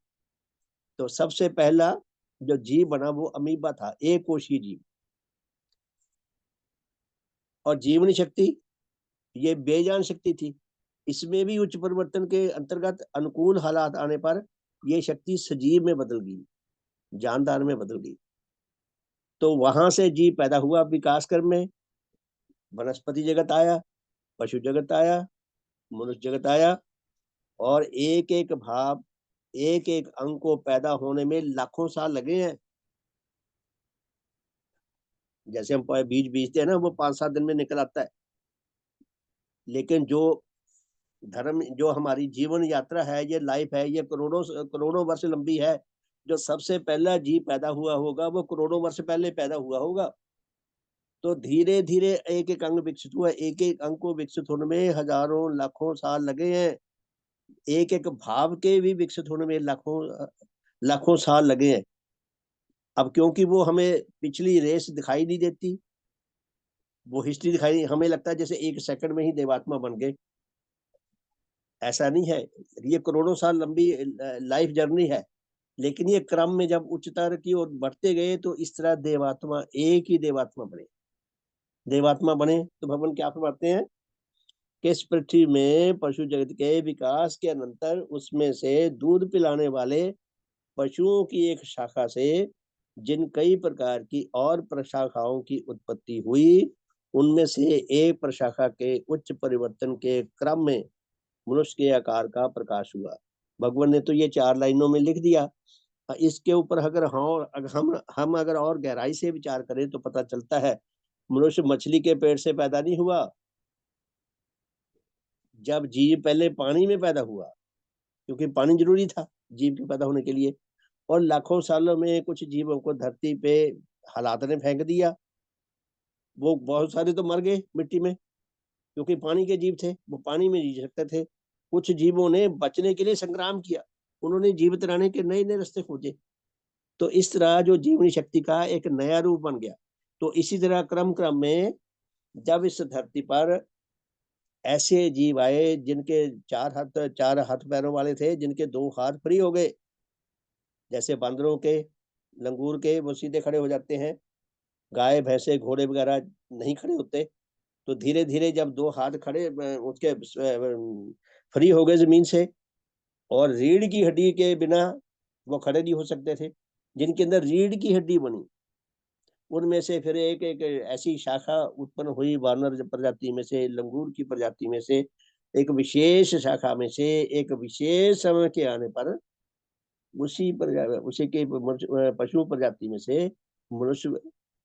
S1: तो सबसे पहला जो जीव बना वो अमीबा था, एक कोशीय जीव। और जीवनी शक्ति ये बेजान शक्ति थी, इसमें भी उच्च परिवर्तन के अंतर्गत अनुकूल हालात आने पर ये शक्ति सजीव में बदल गई, जानदार में बदल गई। तो वहां से जीव पैदा हुआ विकास क्रम में, वनस्पति जगत आया, पशु जगत आया, मनुष्य जगत आया, और एक एक भाव, एक एक अंग को पैदा होने में लाखों साल लगे हैं। जैसे हम बीज बीजते हैं ना, वो 5-7 दिन में निकल आता है, लेकिन जो धर्म, जो हमारी जीवन यात्रा है, ये लाइफ है, ये करोड़ों करोड़ों वर्ष लंबी है। जो सबसे पहला जीव पैदा हुआ होगा वो करोड़ों वर्ष पहले पैदा हुआ होगा। तो धीरे धीरे एक एक अंग विकसित हुआ, एक एक अंग को विकसित होने में हजारों लाखों साल लगे हैं। एक एक भाव के भी विकसित होने में लाखों लाखों साल लगे हैं। अब क्योंकि वो हमें पिछली रेस दिखाई नहीं देती, वो हिस्ट्री दिखाई, हमें लगता है जैसे एक सेकंड में ही देवात्मा बन गए। ऐसा नहीं है, ये करोड़ों साल लंबी लाइफ जर्नी है। लेकिन ये क्रम में जब उच्चतर की ओर बढ़ते गए तो इस तरह देवात्मा, एक ही देवात्मा बने। देवात्मा बने तो भगवान क्या फरमाते हैं कि इस पृथ्वी में पशु जगत के विकास के अनंतर उसमें से दूध पिलाने वाले पशुओं की एक शाखा से जिन कई प्रकार की और प्रशाखाओं की उत्पत्ति हुई, उनमें से एक प्रशाखा के उच्च परिवर्तन के क्रम में मनुष्य के आकार का प्रकाश हुआ। भगवान ने तो ये 4 लाइनों में लिख दिया। इसके ऊपर अगर हम अगर और गहराई से विचार करें तो पता चलता है मनुष्य मछली के पेट से पैदा नहीं हुआ। जब जीव पहले पानी में पैदा हुआ, क्योंकि पानी जरूरी था जीव के पैदा होने के लिए, और लाखों सालों में कुछ जीवों को धरती पे हालात ने फेंक दिया। वो बहुत सारे तो मर गए मिट्टी में, क्योंकि पानी के जीव थे, वो पानी में जी सकते थे। कुछ जीवों ने बचने के लिए संग्राम किया, उन्होंने जीवित रहने के नए नए रास्ते खोजे। तो इस तरह जो जीवनी शक्ति का एक नया रूप बन गया। तो इसी तरह क्रम क्रम में जब इस धरती पर ऐसे जीव आए जिनके 4 हाथ पैरों वाले थे, जिनके 2 हाथ फ्री हो गए, जैसे बांदरों के, लंगूर के, वो सीधे खड़े हो जाते हैं। गाय भैंसे घोड़े वगैरह नहीं खड़े होते। तो धीरे धीरे जब 2 हाथ खड़े उसके फ्री हो गए जमीन से, और रीढ़ की हड्डी के बिना वो खड़े नहीं हो सकते थे, जिनके अंदर रीढ़ की हड्डी बनी, उनमें से फिर एक एक ऐसी शाखा उत्पन्न हुई वानर प्रजाति में से, लंगूर की प्रजाति में से, एक विशेष शाखा में से एक विशेष समय के आने पर उसी के पशु प्रजाति में से मनुष्य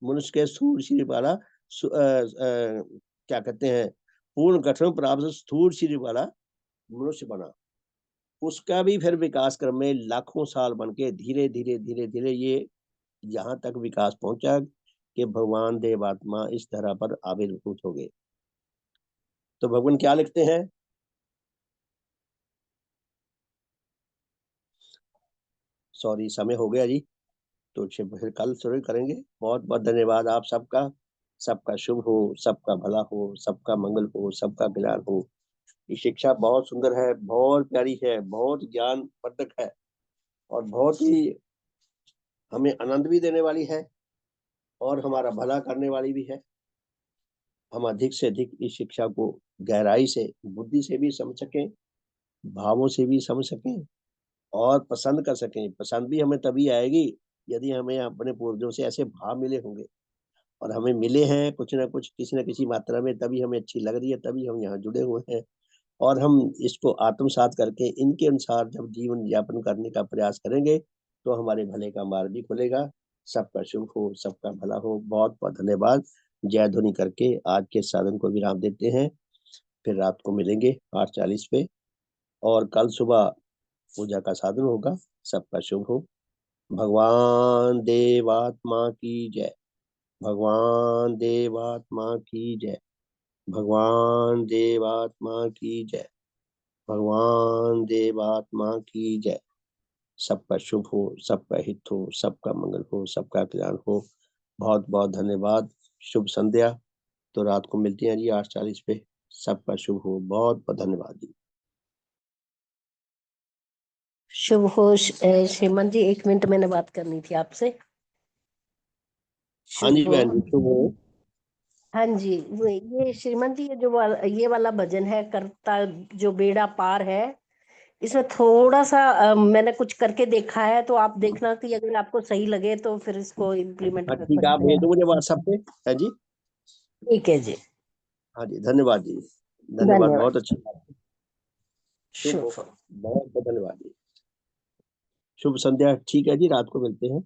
S1: मनुष्य के स्थूल शरीर वाला क्या कहते हैं, पूर्ण गठन प्राप्त स्थूल शरीर वाला मनुष्य बना। उसका भी फिर विकास क्रम में लाखों साल बन के धीरे धीरे धीरे धीरे ये यहाँ तक विकास पहुंचा कि भगवान देवात्मा इस धरा पर आविर्भूत हो गए। तो भगवान क्या लिखते हैं? सॉरी, समय हो गया जी, तो फिर कल शुरू करेंगे। बहुत बहुत धन्यवाद आप सबका। सबका शुभ हो, सबका भला हो, सबका मंगल हो, सबका कल्याण हो। ये शिक्षा बहुत सुंदर है, बहुत प्यारी है, बहुत ज्ञान वर्धक है, और बहुत ही हमें आनंद भी देने वाली है, और हमारा भला करने वाली भी है। हम अधिक से अधिक इस शिक्षा को गहराई से, बुद्धि से भी समझ सकें, भावों से भी समझ सकें, और पसंद कर सकें। पसंद भी हमें तभी आएगी यदि हमें अपने पूर्वजों से ऐसे भाव मिले होंगे, और हमें मिले हैं कुछ ना कुछ, किसी न किसी मात्रा में, तभी हमें अच्छी लग रही है, तभी हम यहाँ जुड़े हुए हैं। और हम इसको आत्मसात करके इनके अनुसार जब जीवन यापन करने का प्रयास करेंगे तो हमारे भले का मार्ग भी खुलेगा। सबका शुभ हो, सबका भला हो। बहुत बहुत धन्यवाद। जय ध्वनि करके आज के साधन को विराम देते हैं। फिर रात को मिलेंगे 8:40 पे, और कल सुबह पूजा का साधन होगा। सबका शुभ हो। भगवान देवात्मा की जय। भगवान देवात्मा की जय। भगवान देवात्मा की जय। भगवान देवात्मा की जय। सबका शुभ हो, सबका हित हो, सबका मंगल हो, सबका कल्याण हो। बहुत बहुत धन्यवाद। शुभ संध्या। तो रात को मिलते हैं जी 8:40 पे। सबका शुभ हो। बहुत बहुत धन्यवाद जी।
S2: शुभ हो। श्रीमान जी, 1 मिनट मैंने बात करनी थी आपसे।
S1: हाँ जी
S2: शुभ हो।
S1: बहन जी, शुभ हो।
S2: हाँ जी, ये श्रीमान जी, ये वाला भजन है, करता जो बेड़ा पार है, इसमें थोड़ा सा मैंने कुछ करके देखा है, तो आप देखना कि अगर आपको सही लगे तो फिर इसको इम्प्लीमेंट
S1: हाँ
S2: कर
S1: ठीक है, आप
S2: सकते
S1: भेज
S2: हैं।
S1: दो मुझे व्हाट्सएप पे। है जी।
S2: ठीक है जी।
S1: हाँ जी, धन्यवाद जी। धन्यवाद,
S2: धन्यवाद।
S1: बहुत अच्छी बात। शुभ
S2: शुभ
S1: हो।
S2: हो।
S1: बहुत बहुत धन्यवाद जी। शुभ संध्या। ठीक है जी, रात को मिलते हैं।